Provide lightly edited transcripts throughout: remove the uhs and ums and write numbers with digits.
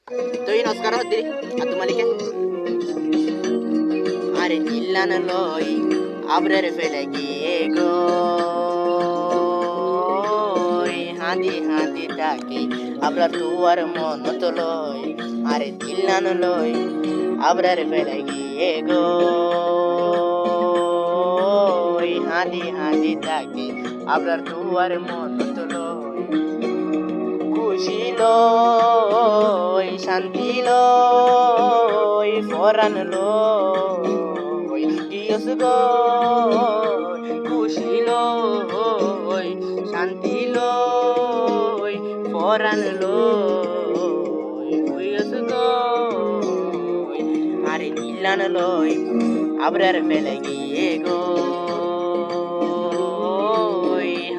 তুই নমস্কার হদ্দি আতু মালিকে আরে ইল্লান লই আবরের ফেলে গিয়ে গো হাঁদি হাঁদি ডাকি আবরার তুয়ার মন তো লই আরে ইল্লান লই আবরের ফেলে গিয়ে গো হাঁদি হাঁদি ডাকি আবরার তুয়ার মন তো লই খুশি লই শান্তি লই ফরান লই দিয়স গো খুশি লই শান্তি লই ফরান লই দিয়স গো আরে নীলান লই আবরার ফেলে গিয়ে গো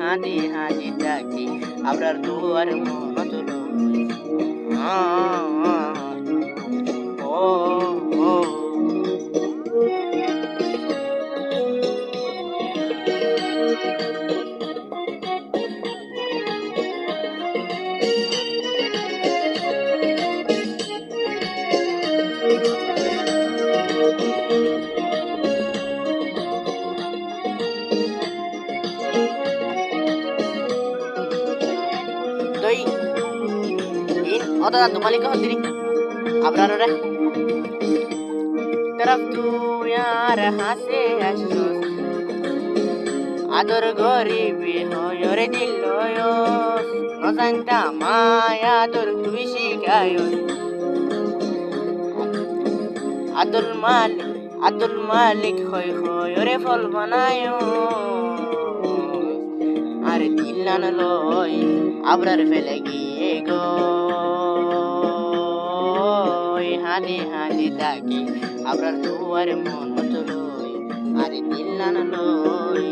হাঁদি হাঁদি ডাকি আবরার দুয়ার মন তুলো ও ও Doi, otot balik ko diri. Abrar ore. Taraf tu yar hase asos. Ador goribi hoyore dilloyo. No santa maya ador tuishikayo. Adul malik hoy hoyore fol banayo. আরে দিল্লান লই আবরার ফেলে গিয়ে গো হাঁদি হাঁদি ডাকি আবরার দুয়ার মন তো লই আরে দিল্লান লই